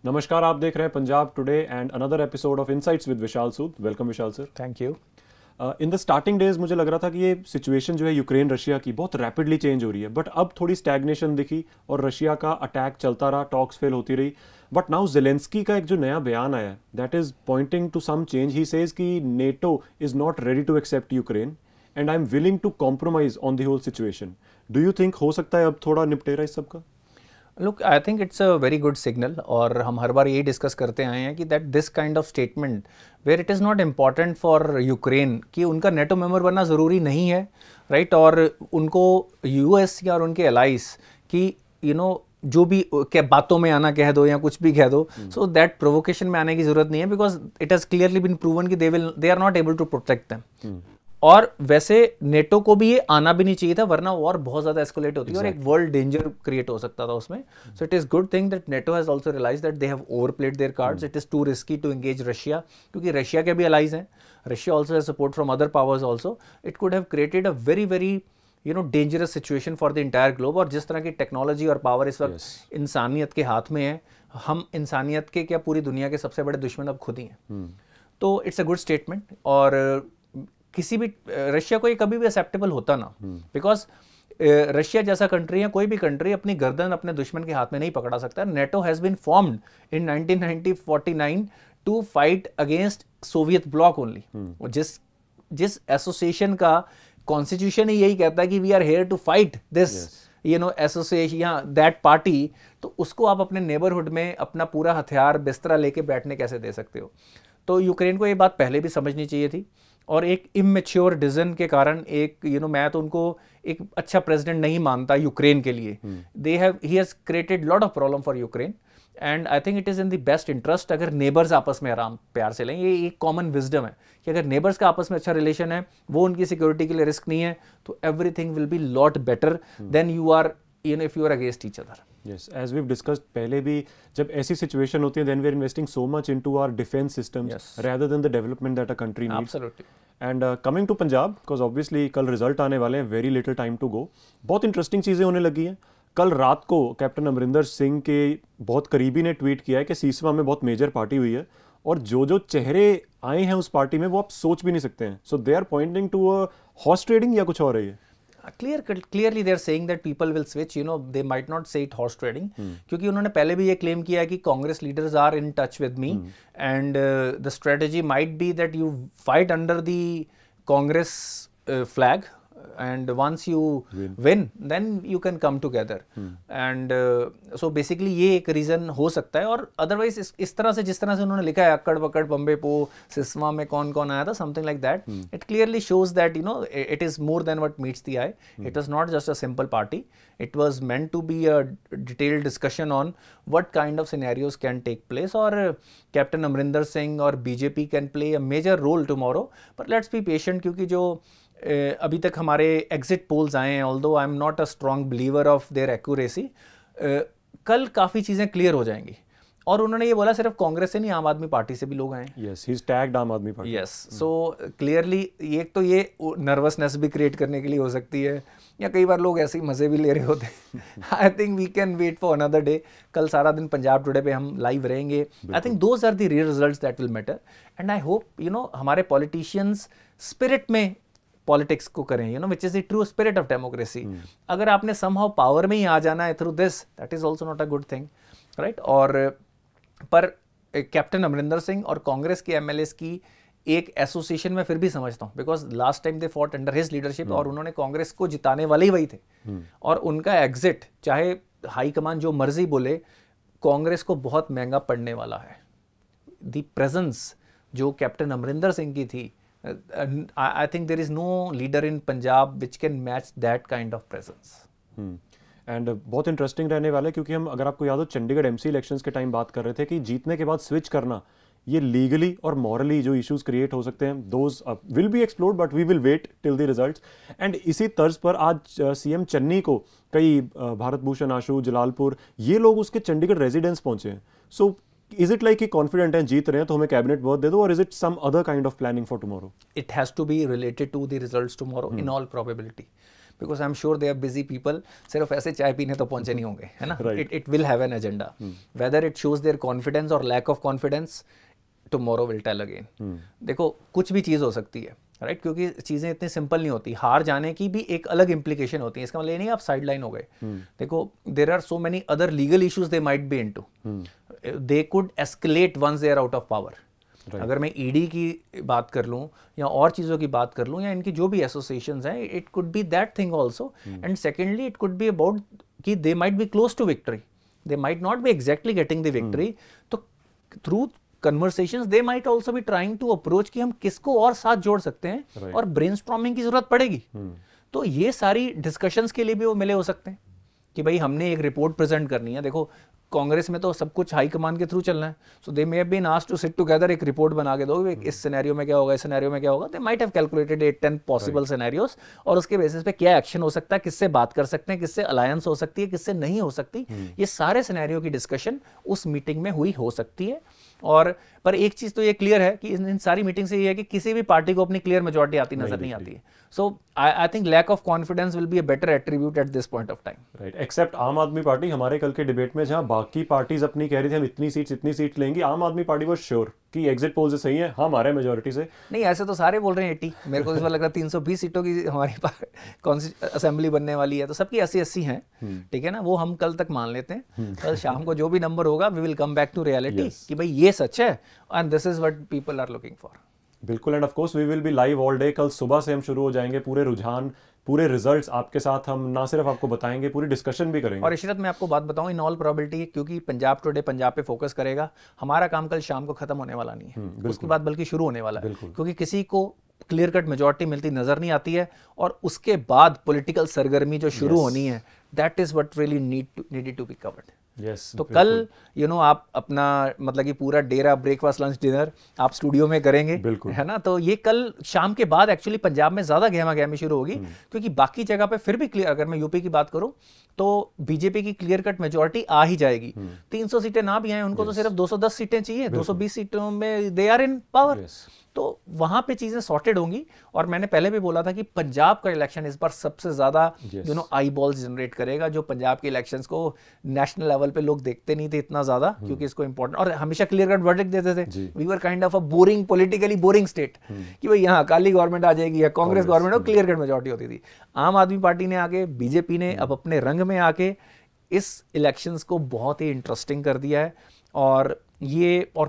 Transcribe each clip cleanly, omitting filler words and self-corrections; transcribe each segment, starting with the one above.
नमस्कार, आप देख रहे हैं Punjab today and another episode of insights with Vishal Sood. Welcome Vishal sir. Thank you. In the starting days मुझे लग रहा था कि ये सिचुएशन जो है यूक्रेन रशिया की बहुत रैपिडली चेंज हो रही है, बट अब थोड़ी स्टैग्नेशन दिखी और रशिया का अटैक चलता रहा, टॉक्स फेल होती रही। बट नाउ जेलेंस्की का एक जो नया बयान आया है that is pointing to some change. He says कि NATO is not ready to accept Ukraine and I am willing to compromise on the whole situation. Do you think हो सकता है अब थोड़ा निपटेरा इस सब का? Look, I think it's a very good signal और हम हर बार यही डिस्कस करते आए हैं कि that this kind of statement where it is not important for Ukraine कि उनका नेटो मेंबर बनना ज़रूरी नहीं है, राइट? और उनको यूएस या और उनके एलाइज की जो भी क्या बातों में आना कह दो या कुछ भी कह दो, सो दैट प्रोवोकेशन में आने की जरूरत नहीं है, because it has clearly been proven कि they are not able to protect them. और वैसे नेटो को भी ये आना भी नहीं चाहिए था, वरना वॉर बहुत ज्यादा एस्केलेट होती है और एक वर्ल्ड डेंजर क्रिएट हो सकता था उसमें। So it is good thing that NATO has also realised that they have overplayed their cards. It is too risky to engage Russia, क्योंकि रशिया के भी अलाइज हैं। Russia also has support from other powers also. It could have created a very very dangerous situation for the entire globe. और जिस तरह की technology और power इस वक्त इंसानियत के हाथ में है, हम इंसानियत के क्या पूरी दुनिया के सबसे बड़े दुश्मन अब खुद ही हैं। तो इट्स अ गुड स्टेटमेंट। और किसी भी रशिया को ये कभी भी एक्सेप्टेबल होता ना, बिकॉज रशिया जैसा कंट्री है, कोई भी कंट्री अपनी गर्दन अपने दुश्मन के हाथ में नहीं पकड़ा सकता। NATO has been formed in 1949 to fight against Soviet bloc only. जिस एसोसिएशन का कॉन्स्टिट्यूशन ही यही कहता है कि we are here to fight this association या दैट पार्टी, तो उसको आप अपने नेबरहुड में अपना पूरा हथियार बिस्तरा लेके बैठने कैसे दे सकते हो? तो यूक्रेन को ये बात पहले भी समझनी चाहिए थी, और एक इमेच्योर डिसीजन के कारण एक मैं तो उनको एक अच्छा प्रेसिडेंट नहीं मानता यूक्रेन के लिए। He has created lot of problem for Ukraine and I think it is in the best interest अगर नेबर्स आपस में आराम प्यार से लें। ये एक कॉमन विजडम है कि अगर नेबर्स का आपस में अच्छा रिलेशन है, वो उनकी सिक्योरिटी के लिए रिस्क नहीं है, तो everything will be lot better than you are if you are against each other. Yes, as we've discussed पहले भी, जब ऐसी सिचुएशन होती है then we're investing so much into our defense systems rather than the development that a country needs. Absolutely. And coming to Punjab, because obviously कल result आने वाले हैं, very little time to go. बहुत interesting चीज़ें होने लगी हैं। कल रात को कैप्टन अमरिंदर सिंह के बहुत करीबी ने ट्वीट किया है कि सीसवा में बहुत मेजर पार्टी हुई है और जो जो चेहरे आए हैं उस पार्टी में वो आप सोच भी नहीं सकते हैं। So they are pointing to a horse trading या कुछ और है ये? Clearly they are saying that people will switch. They might not say it horse trading, क्योंकि उन्होंने पहले भी ये क्लेम किया है कि Congress leaders are in touch with me and the strategy might be that you fight under the Congress flag and once you win then you can come together and so basically ये एक रीज़न हो सकता है। और otherwise इस तरह से जिस तरह से उन्होंने लिखा है अक्कड़ बक्कड़ बम्बे पो सिस्वा में कौन कौन आया था, something like that, it clearly shows that it is more than what meets the eye. It was not just a simple party, it was meant to be a detailed discussion on what kind of scenarios can take place. और captain Amarinder Singh और BJP can play a major role tomorrow, but let's be patient, क्योंकि जो अभी तक हमारे exit polls आए हैं, although I am not a strong believer of their accuracy, कल काफ़ी चीज़ें क्लियर हो जाएंगी। और उन्होंने ये बोला सिर्फ कांग्रेस से नहीं, आम आदमी पार्टी से भी लोग आए। यस, ही इज टैग्ड आम Aadmi party. Yes, so clearly एक तो ये नर्वसनेस भी क्रिएट करने के लिए हो सकती है, या कई बार लोग ऐसे ही मज़े भी ले रहे होते हैं। I think we can wait for another day. कल सारा दिन पंजाब टुडे पे हम लाइव रहेंगे। I think those are the real results that will matter and I hope हमारे पॉलिटिशियंस स्पिरिट में पॉलिटिक्स को करें, which is the true spirit of democracy. अगर आपने समहाउ पावर में ही आ जाना है through this, that is also not a good thing, right? और पर कैप्टन अमरिंदर सिंह और कांग्रेस के एमएलएस की एक एसोसिएशन में फिर भी समझता हूँ, because last time they fought under his leadership और उन्होंने कांग्रेस को जिताने वाले ही वही थे। और उनका एग्जिट, चाहे हाई कमान जो मर्जी बोले, कांग्रेस को बहुत महंगा पड़ने वाला है। दी प्रेजेंस जो कैप्टन अमरिंदर सिंह की थी, I think there is no leader in Punjab which can match that kind of presence. And बहुत इंटरेस्टिंग रहने वाला है, क्योंकि हम, अगर आपको याद हो, चंडीगढ़ एमसी इलेक्शंस के टाइम बात कर रहे थे कि जीतने के बाद स्विच करना, ये लीगली और मॉरली जो इश्यूज क्रिएट हो सकते हैं, those will be explored, but we will wait till the results. And इसी तर्ज पर आज सीएम चन्नी को कई भारत भूषण आशु, जलालपुर, ये लोग उसके चंडीगढ़ रेजिडेंस पहुंचे हैं। सो is it like कि कॉन्फिडेंट हैं, जीत रहे हैं तो हमें कैबिनेट बहुत दे दो, और is it some other kind of planning for tomorrow? It has to be related to the results tomorrow in all probability, because I am sure they are busy people, सिर्फ ऐसे चाय पीने तो पहुंचे नहीं होंगे, है ना. It will have an agenda. Whether it shows their confidence और lack of confidence, tomorrow will tell again. देखो कुछ भी चीज़ हो सकती है, राइट, क्योंकि चीज़ें इतनी सिंपल नहीं होती. हार जाने की भी एक अलग इम्प्लीकेशन होती है. इसका मतलब ये नहीं आप साइड लाइन हो गए. देखो there are so many other legal issues they might be into. They could escalate once they are out of power. अगर मैं ईडी की बात कर लूँ या और चीज़ों की बात कर लूँ या इनकी जो भी एसोसिएशंस हैं, it could be that thing also. And secondly it could be about कि they might be close to victory, they might not be exactly getting the victory. तो through conversations they might also be trying to approach कि हम किसको और साथ जोड़ सकते हैं, और brainstorming की जरूरत पड़ेगी. तो ये सारी डिस्कशंस के लिए भी वो मिले हो सकते हैं कि भाई हमने एक रिपोर्ट प्रेजेंट करनी है. देखो कांग्रेस में तो सब कुछ हाई कमान के थ्रू चलना है. So they may have been asked to sit together, एक रिपोर्ट बना के दो, इस सिनेरियो में क्या होगा, इस सिनेरियो में क्या होगा. They might have calculated 8-10 possible scenarios, और उसके बेसिस पे क्या एक्शन हो सकता है, किससे बात कर सकते हैं, किससे अलायंस हो सकती है, किससे नहीं हो सकती. ये सारे सिनेरियो की डिस्कशन उस मीटिंग में हुई हो सकती है. और पर एक चीज तो ये क्लियर है कि इन सारी मीटिंग से ये है कि किसी भी पार्टी को अपनी क्लियर मेजॉरिटी आती नजर नहीं आती है. So I think lack of confidence will be a better attribute at this point of time. Right, except Aam Aadmi party. हमारे कल के डिबेट में जहां बाकी पार्टीज अपनी कह रही थी हम इतनी सीट लेंगी, आम आदमी पार्टी वो श्योर कि एग्जिट पोल से सही है, हम हमारे मेजोरिटी से. नहीं, ऐसे तो सारे बोल रहे हैं 80. मेरे को इस बार लग रहा है 320 सीटों की हमारी असेंबली बनने वाली है, तो सबकी 80-80 हैं. ठीक है ना, वो हम कल तक मान लेते हैं. कल शाम को जो भी नंबर होगा we will come back to reality कि भाई ये सच है and this is what people are looking for. बिल्कुल. And of course we will be live all day. कल सुबह से हम शुरू हो जाएंगे. पूरे रुझान, पूरे रिजल्ट्स आपके साथ हम ना सिर्फ आपको बताएंगे, पूरी डिस्कशन भी करेंगे. और इशरत, मैं आपको बात बताऊं, इन ऑल प्रोबेबिलिटी, क्योंकि पंजाब टुडे पंजाब पे फोकस करेगा, हमारा काम कल शाम को खत्म होने वाला नहीं है. उसके बाद बल्कि शुरू होने वाला है, क्योंकि किसी को क्लियर कट मेजॉरिटी मिलती नजर नहीं आती है. और उसके बाद पॉलिटिकल सरगर्मी जो शुरू होनी है, that is what really needed to be covered. तो कल आप अपना मतलब कि पूरा डेरा, ब्रेकफास्ट, लंच, डिनर आप स्टूडियो में करेंगे, है ना. तो ये कल शाम के बाद एक्चुअली पंजाब में ज्यादा गहमा गहमी शुरू होगी, क्योंकि बाकी जगह पे फिर भी क्लियर, अगर मैं यूपी की बात करूं तो बीजेपी की क्लियर कट मेजॉरिटी आ ही जाएगी. 300 सीटें ना भी आए, उनको तो सिर्फ 210 सीटें चाहिए. 220 सीटों में दे आर इन पावर. तो वहां पे चीजें सॉर्टेड होंगी. और मैंने पहले भी बोला था कि पंजाब का इलेक्शन इस बार सबसे ज्यादा आई बॉल्स जनरेट करेगा, जो पंजाब के इलेक्शंस को नेशनल लेवल पे लोग देखते नहीं थे इतना ज्यादा, क्योंकि इसको इंपॉर्टेंट और हमेशा क्लियर कट वर्डिक्ट देते थे. We were kind of a boring, politically boring state, कि भाई यहाँ अकाली गवर्नमेंट आ जाएगी या कांग्रेस गवर्नमेंट हो, क्लियर कट मेजॉरिटी होती थी. आम आदमी पार्टी ने आके, बीजेपी ने अब अपने रंग में आके इस इलेक्शंस को बहुत ही इंटरेस्टिंग कर दिया है. और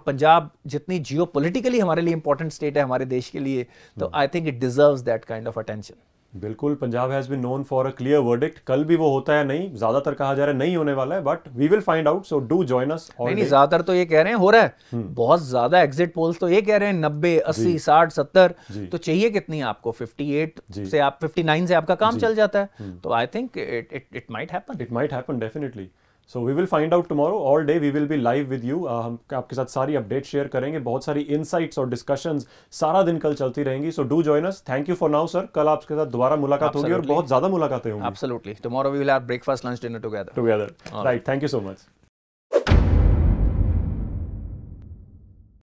पंजाब जितनी जियोपॉलिटिकली हमारे लिए इंपॉर्टेंट स्टेट है हमारे देश के लिए, तो I think it deserves that kind of attention. बिल्कुल. Punjab has been known for a clear verdict. कल भी वो होता है नहीं, ज्यादातर कहा जा रहा है नहीं होने वाला है, but we will find out. So do join us. नहीं, ज्यादातर तो ये कह रहे हैं हो रहा है. बहुत ज्यादा एग्जिट पोल्स तो ये कह रहे हैं 90, 80, 60, 70. तो चाहिए कितनी आपको? 58 से आप 59 से आपका काम चल जाता है. तो I think it might happen. It might happen definitely. So we will find out tomorrow. All day we will be live with you. हम आपके साथ सारी अपडेट शेयर करेंगे. बहुत सारी इनसाइट्स और डिस्कशंस सारा दिन कल चलती रहेंगी. सो do join us. Thank you for now sir. कल आपके साथ दोबारा मुलाकात होगी और बहुत ज्यादा मुलाकातें होंगी. Absolutely. Tomorrow we will have breakfast, lunch, dinner together. Right. Thank you so much.